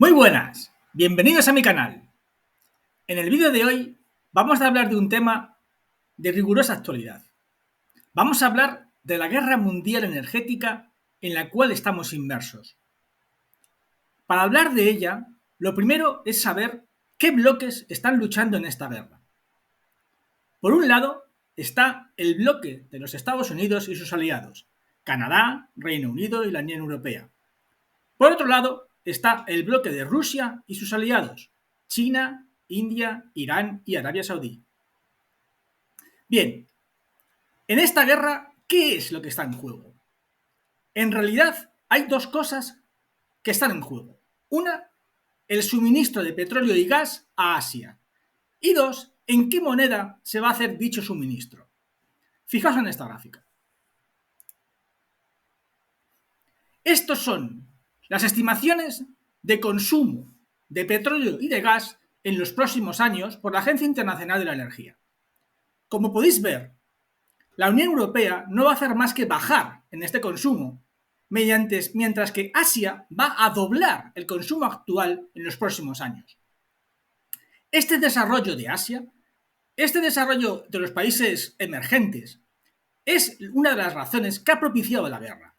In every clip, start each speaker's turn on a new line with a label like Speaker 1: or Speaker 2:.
Speaker 1: Muy buenas, bienvenidos a mi canal. En el vídeo de hoy vamos a hablar de un tema de rigurosa actualidad. Vamos a hablar de la guerra mundial energética en la cual estamos inmersos. Para hablar de ella, lo primero es saber qué bloques están luchando en esta guerra. Por un lado está el bloque de los Estados Unidos y sus aliados, Canadá, Reino Unido y la Unión Europea. Por otro lado está el bloque de Rusia y sus aliados, China, India, Irán y Arabia Saudí. Bien, en esta guerra, ¿qué es lo que está en juego? En realidad hay dos cosas que están en juego. Una, el suministro de petróleo y gas a Asia. Y dos, ¿en qué moneda se va a hacer dicho suministro? Fijaos en esta gráfica. Estos son las estimaciones de consumo de petróleo y de gas en los próximos años por la Agencia Internacional de la Energía. Como podéis ver, la Unión Europea no va a hacer más que bajar en este consumo, mientras que Asia va a doblar el consumo actual en los próximos años. Este desarrollo de Asia, este desarrollo de los países emergentes, es una de las razones que ha propiciado la guerra.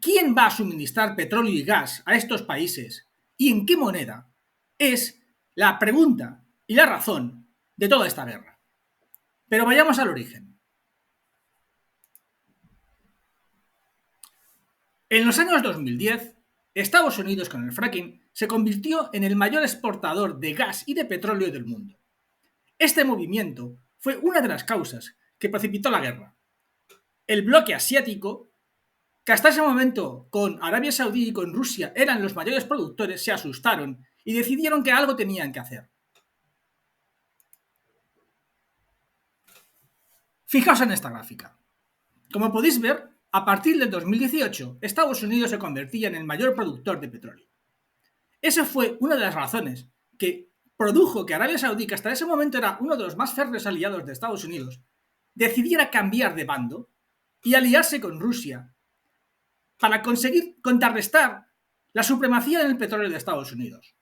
Speaker 1: ¿Quién va a suministrar petróleo y gas a estos países y en qué moneda? Es la pregunta y la razón de toda esta guerra. Pero vayamos al origen. En los años 2010, Estados Unidos con el fracking se convirtió en el mayor exportador de gas y de petróleo del mundo. Este movimiento fue una de las causas que precipitó la guerra. El bloque asiático, que hasta ese momento con Arabia Saudí y con Rusia eran los mayores productores, se asustaron y decidieron que algo tenían que hacer. Fijaos en esta gráfica. Como podéis ver, a partir del 2018, Estados Unidos se convertía en el mayor productor de petróleo. Esa fue una de las razones que produjo que Arabia Saudí, que hasta ese momento era uno de los más férreos aliados de Estados Unidos, decidiera cambiar de bando y aliarse con Rusia para conseguir contrarrestar la supremacía en el petróleo de Estados Unidos.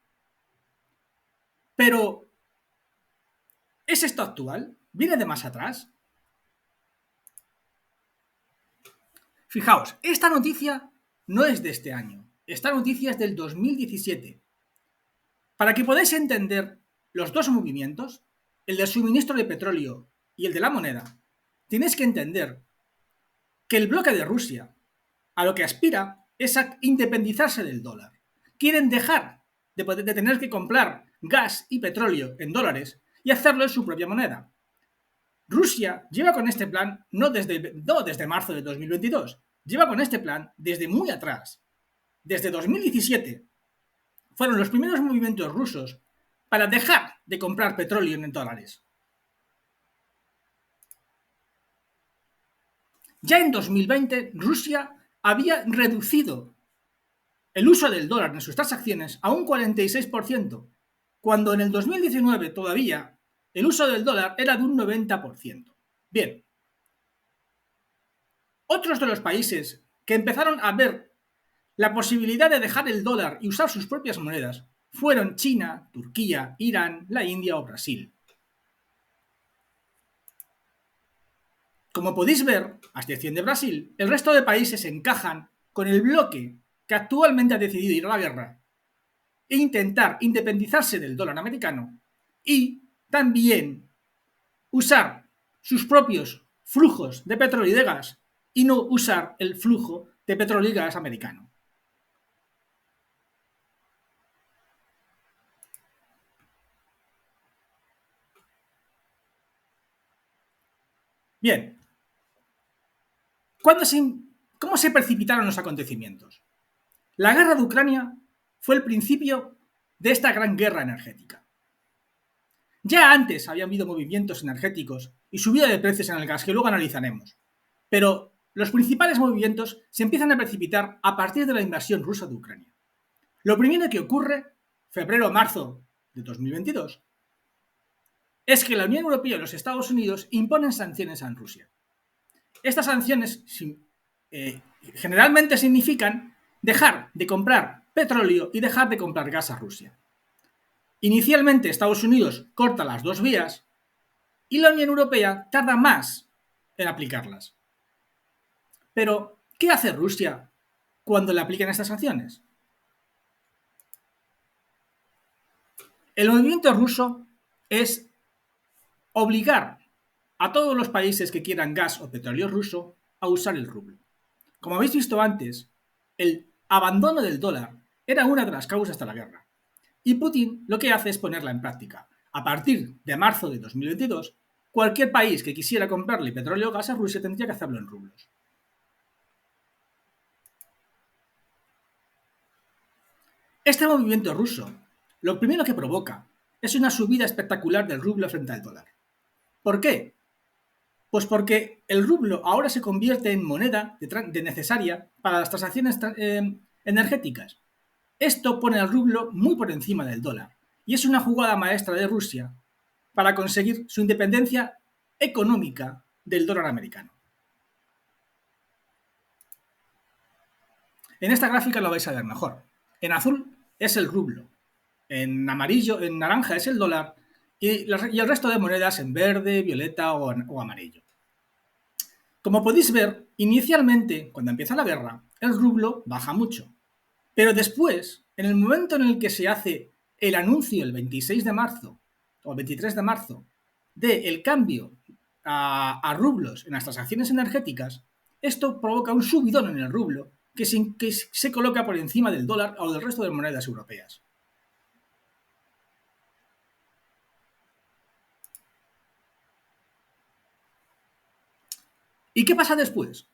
Speaker 1: Pero, ¿es esto actual? ¿Viene de más atrás? Fijaos, esta noticia no es de este año. Esta noticia es del 2017. Para que podáis entender los dos movimientos, el del suministro de petróleo y el de la moneda, tenéis que entender que el bloque de Rusia a lo que aspira es a independizarse del dólar. Quieren dejar de tener que comprar gas y petróleo en dólares y hacerlo en su propia moneda. Rusia lleva con este plan no desde marzo de 2022, lleva con este plan desde muy atrás. Desde 2017 fueron los primeros movimientos rusos para dejar de comprar petróleo en dólares. Ya en 2020, Rusia había reducido el uso del dólar en sus transacciones a un 46%, cuando en el 2019 todavía el uso del dólar era de un 90%. Bien, otros de los países que empezaron a ver la posibilidad de dejar el dólar y usar sus propias monedas fueron China, Turquía, Irán, la India o Brasil. Como podéis ver, a excepción de Brasil, el resto de países encajan con el bloque que actualmente ha decidido ir a la guerra e intentar independizarse del dólar americano y también usar sus propios flujos de petróleo y de gas y no usar el flujo de petróleo y gas americano. Bien, ¿cómo se precipitaron los acontecimientos? La guerra de Ucrania fue el principio de esta gran guerra energética. Ya antes había habido movimientos energéticos y subida de precios en el gas que luego analizaremos, pero los principales movimientos se empiezan a precipitar a partir de la invasión rusa de Ucrania. Lo primero que ocurre, febrero-marzo de 2022, es que la Unión Europea y los Estados Unidos imponen sanciones a Rusia. Estas sanciones generalmente significan dejar de comprar petróleo y dejar de comprar gas a Rusia. Inicialmente Estados Unidos corta las dos vías y la Unión Europea tarda más en aplicarlas. Pero, ¿qué hace Rusia cuando le aplican estas sanciones? El movimiento ruso es obligar a todos los países que quieran gas o petróleo ruso a usar el rublo. Como habéis visto antes, el abandono del dólar era una de las causas de la guerra. Y Putin lo que hace es ponerla en práctica. A partir de marzo de 2022, cualquier país que quisiera comprarle petróleo o gas a Rusia tendría que hacerlo en rublos. Este movimiento ruso, lo primero que provoca es una subida espectacular del rublo frente al dólar. ¿Por qué? Pues porque el rublo ahora se convierte en moneda necesaria para las transacciones energéticas. Esto pone al rublo muy por encima del dólar y es una jugada maestra de Rusia para conseguir su independencia económica del dólar americano. En esta gráfica lo vais a ver mejor. En azul es el rublo, en amarillo, en naranja es el dólar y el resto de monedas en verde, violeta o amarillo. Como podéis ver, inicialmente, cuando empieza la guerra, el rublo baja mucho. Pero después, en el momento en el que se hace el anuncio el 26 de marzo o el 23 de marzo del cambio a rublos en las transacciones energéticas, esto provoca un subidón en el rublo que se coloca por encima del dólar o del resto de monedas europeas. ¿Y qué pasa después?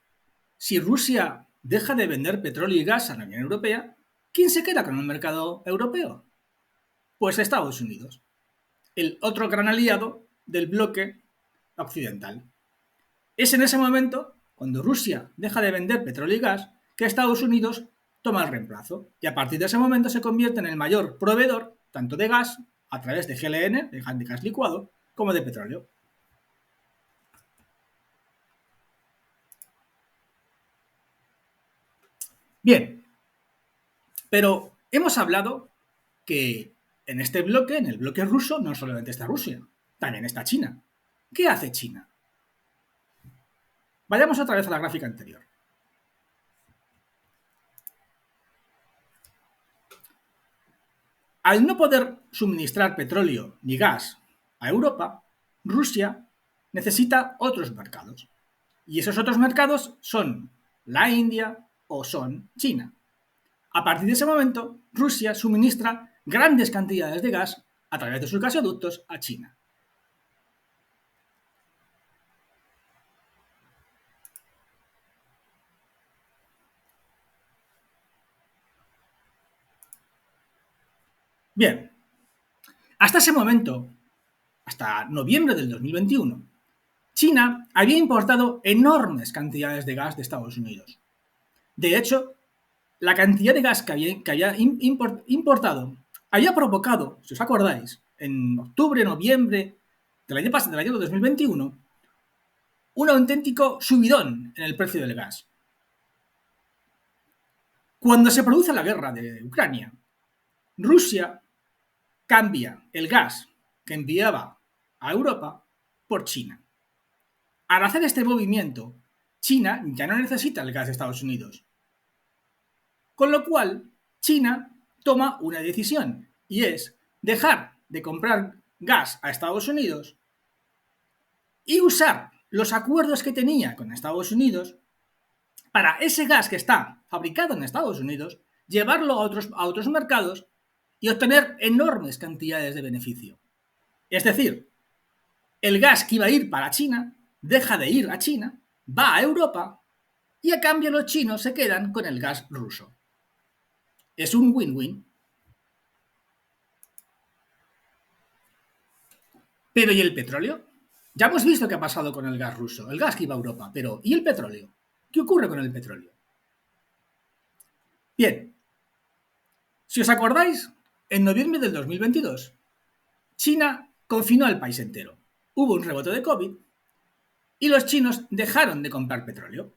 Speaker 1: Si Rusia deja de vender petróleo y gas a la Unión Europea, ¿quién se queda con el mercado europeo? Pues Estados Unidos, el otro gran aliado del bloque occidental. Es en ese momento, cuando Rusia deja de vender petróleo y gas, que Estados Unidos toma el reemplazo y a partir de ese momento se convierte en el mayor proveedor tanto de gas, a través de GLN, de gas licuado, como de petróleo. Bien, pero hemos hablado que en este bloque, en el bloque ruso, no solamente está Rusia, también está China. ¿Qué hace China? Vayamos otra vez a la gráfica anterior. Al no poder suministrar petróleo ni gas a Europa, Rusia necesita otros mercados. Y esos otros mercados son la India o son China. A partir de ese momento, Rusia suministra grandes cantidades de gas a través de sus gasoductos a China. Bien, hasta ese momento, hasta noviembre del 2021, China había importado enormes cantidades de gas de Estados Unidos. De hecho, la cantidad de gas que había importado había provocado, si os acordáis, en octubre, noviembre del año pasado, del año 2021, un auténtico subidón en el precio del gas. Cuando se produce la guerra de Ucrania, Rusia cambia el gas que enviaba a Europa por China. Al hacer este movimiento, China ya no necesita el gas de Estados Unidos. Con lo cual, China toma una decisión y es dejar de comprar gas a Estados Unidos y usar los acuerdos que tenía con Estados Unidos para ese gas que está fabricado en Estados Unidos, llevarlo a otros mercados y obtener enormes cantidades de beneficio. Es decir, el gas que iba a ir para China deja de ir a China, va a Europa y a cambio los chinos se quedan con el gas ruso. Es un win-win. Pero ¿y el petróleo? Ya hemos visto qué ha pasado con el gas ruso, el gas que iba a Europa, pero ¿y el petróleo? ¿Qué ocurre con el petróleo? Bien, si os acordáis, en noviembre del 2022, China confinó al país entero. Hubo un rebote de COVID y los chinos dejaron de comprar petróleo.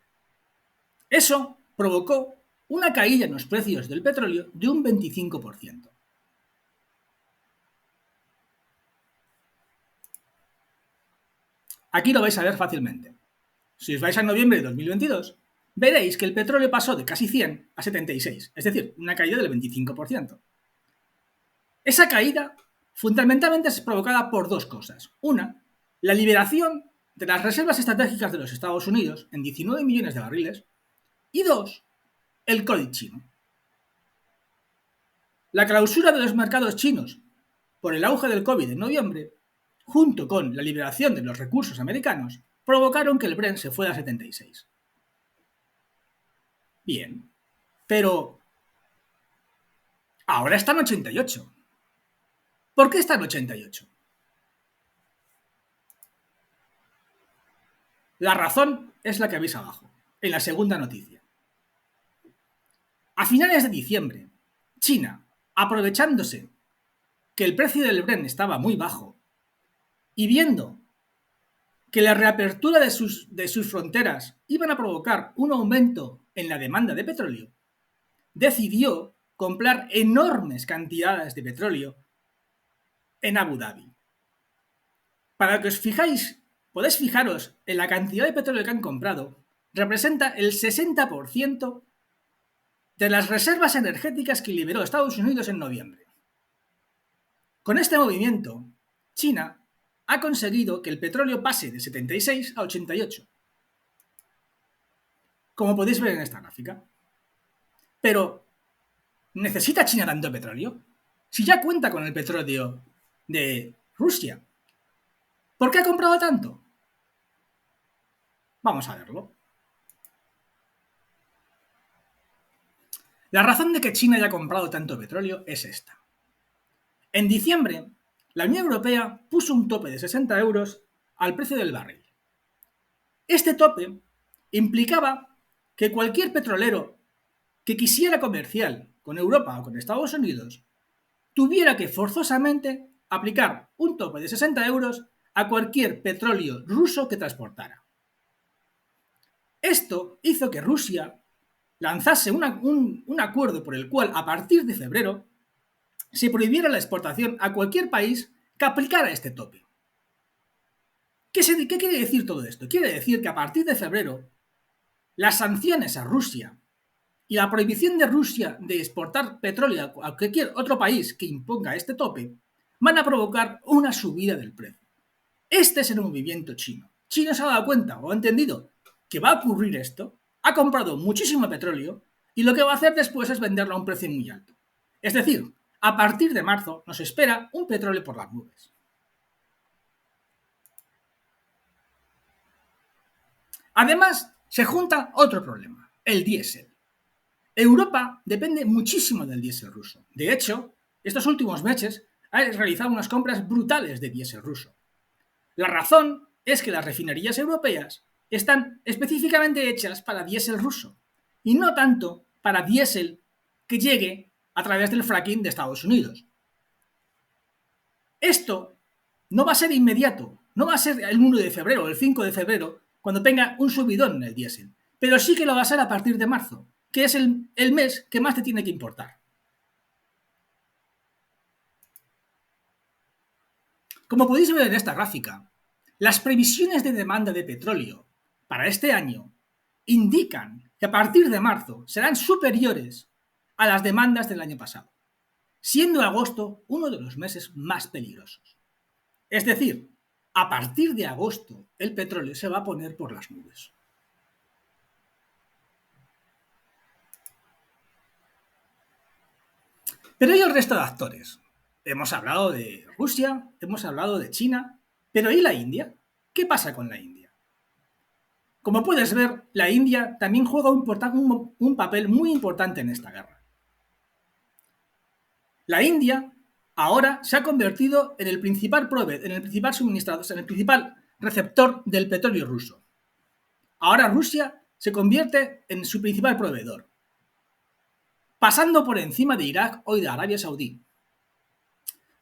Speaker 1: Eso provocó una caída en los precios del petróleo de un 25%. Aquí lo vais a ver fácilmente. Si os vais a noviembre de 2022, veréis que el petróleo pasó de casi 100 a 76, es decir, una caída del 25%. Esa caída fundamentalmente es provocada por dos cosas. Una, la liberación de las reservas estratégicas de los Estados Unidos en 19 millones de barriles. Y dos, el COVID chino. La clausura de los mercados chinos por el auge del COVID en noviembre, junto con la liberación de los recursos americanos, provocaron que el Brent se fuera a 76. Bien, pero ahora está en 88. ¿Por qué está en 88? La razón es la que veis abajo, en la segunda noticia. A finales de diciembre, China, aprovechándose que el precio del Brent estaba muy bajo y viendo que la reapertura de sus fronteras iban a provocar un aumento en la demanda de petróleo, decidió comprar enormes cantidades de petróleo en Abu Dhabi. Para que os fijáis, podéis fijaros en la cantidad de petróleo que han comprado, representa el 60% de las reservas energéticas que liberó Estados Unidos en noviembre. Con este movimiento, China ha conseguido que el petróleo pase de 76 a 88, como podéis ver en esta gráfica. Pero, ¿necesita China tanto petróleo? Si ya cuenta con el petróleo de Rusia, ¿por qué ha comprado tanto? Vamos a verlo. La razón de que China haya comprado tanto petróleo es esta. En diciembre, la Unión Europea puso un tope de 60 euros al precio del barril. Este tope implicaba que cualquier petrolero que quisiera comercial con Europa o con Estados Unidos tuviera que forzosamente aplicar un tope de 60 euros a cualquier petróleo ruso que transportara. Esto hizo que Rusia lanzase un acuerdo por el cual, a partir de febrero, se prohibiera la exportación a cualquier país que aplicara este tope. ¿Qué quiere decir todo esto? Quiere decir que a partir de febrero, las sanciones a Rusia y la prohibición de Rusia de exportar petróleo a cualquier otro país que imponga este tope van a provocar una subida del precio. Este es el movimiento chino. China se ha dado cuenta o ha entendido que va a ocurrir esto, ha comprado muchísimo petróleo y lo que va a hacer después es venderlo a un precio muy alto. Es decir, a partir de marzo nos espera un petróleo por las nubes. Además, se junta otro problema, el diésel. Europa depende muchísimo del diésel ruso. De hecho, estos últimos meses ha realizado unas compras brutales de diésel ruso. La razón es que las refinerías europeas están específicamente hechas para diésel ruso y no tanto para diésel que llegue a través del fracking de Estados Unidos. Esto no va a ser inmediato, no va a ser el 1 de febrero o el 5 de febrero cuando tenga un subidón en el diésel, pero sí que lo va a ser a partir de marzo, que es el mes que más te tiene que importar. Como podéis ver en esta gráfica, las previsiones de demanda de petróleo para este año indican que a partir de marzo serán superiores a las demandas del año pasado, siendo agosto uno de los meses más peligrosos. Es decir, a partir de agosto el petróleo se va a poner por las nubes. Pero hay el resto de actores. Hemos hablado de Rusia, hemos hablado de China, pero ¿y la India? ¿Qué pasa con la India? Como puedes ver, la India también juega un papel muy importante en esta guerra. La India ahora se ha convertido en el principal suministrador, en el principal receptor del petróleo ruso. Ahora Rusia se convierte en su principal proveedor, pasando por encima de Irak o de Arabia Saudí.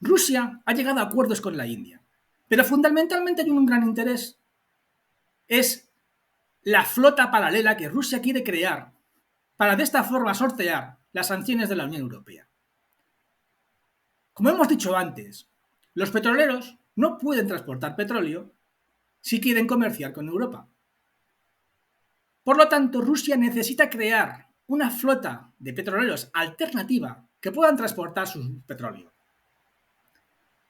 Speaker 1: Rusia ha llegado a acuerdos con la India, pero fundamentalmente hay un gran interés. Es la flota paralela que Rusia quiere crear para de esta forma sortear las sanciones de la Unión Europea. Como hemos dicho antes, los petroleros no pueden transportar petróleo si quieren comerciar con Europa. Por lo tanto, Rusia necesita crear una flota de petroleros alternativa que puedan transportar su petróleo.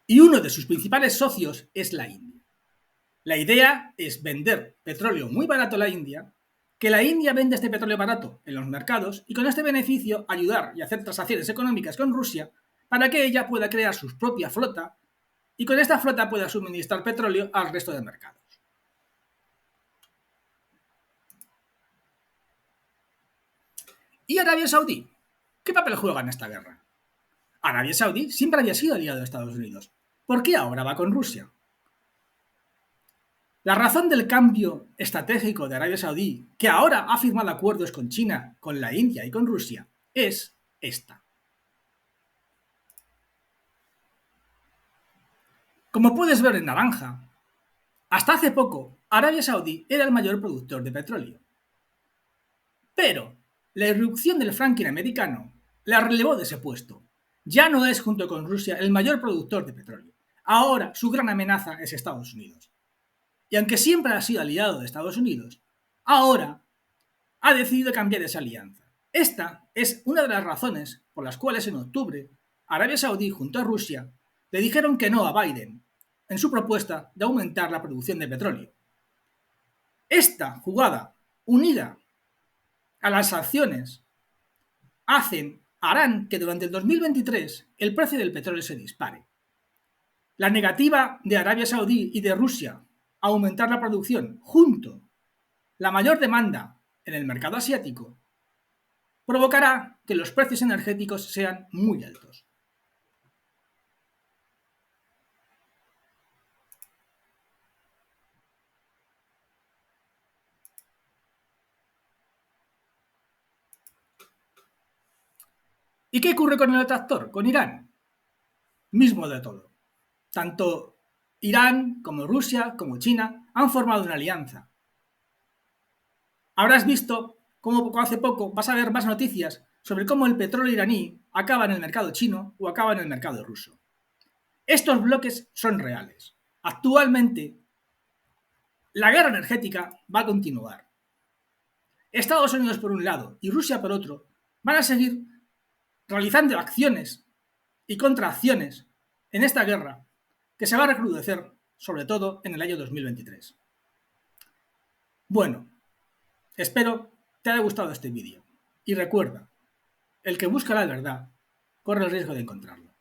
Speaker 1: Y uno de sus principales socios es la India. La idea es vender petróleo muy barato a la India, que la India venda este petróleo barato en los mercados y con este beneficio ayudar y hacer transacciones económicas con Rusia para que ella pueda crear su propia flota y con esta flota pueda suministrar petróleo al resto de mercados. ¿Y Arabia Saudí? ¿Qué papel juega en esta guerra? Arabia Saudí siempre había sido aliado de Estados Unidos. ¿Por qué ahora va con Rusia? La razón del cambio estratégico de Arabia Saudí, que ahora ha firmado acuerdos con China, con la India y con Rusia, es esta. Como puedes ver en naranja, hasta hace poco Arabia Saudí era el mayor productor de petróleo. Pero la irrupción del fracking americano la relevó de ese puesto. Ya no es, junto con Rusia, el mayor productor de petróleo. Ahora su gran amenaza es Estados Unidos. Y aunque siempre ha sido aliado de Estados Unidos, ahora ha decidido cambiar esa alianza. Esta es una de las razones por las cuales en octubre Arabia Saudí junto a Rusia le dijeron que no a Biden en su propuesta de aumentar la producción de petróleo. Esta jugada, unida a las sanciones, harán que durante el 2023 el precio del petróleo se dispare. La negativa de Arabia Saudí y de Rusia a aumentar la producción junto la mayor demanda en el mercado asiático provocará que los precios energéticos sean muy altos. ¿Y qué ocurre con el otro actor? Con Irán. Mismo de todo. Tanto Irán como Rusia como China han formado una alianza. Habrás visto cómo hace poco vas a ver más noticias sobre cómo el petróleo iraní acaba en el mercado chino o acaba en el mercado ruso. Estos bloques son reales. Actualmente, la guerra energética va a continuar. Estados Unidos por un lado y Rusia por otro van a seguir realizando acciones y contraacciones en esta guerra que se va a recrudecer sobre todo en el año 2023. Bueno, espero te haya gustado este vídeo y recuerda, el que busca la verdad corre el riesgo de encontrarlo.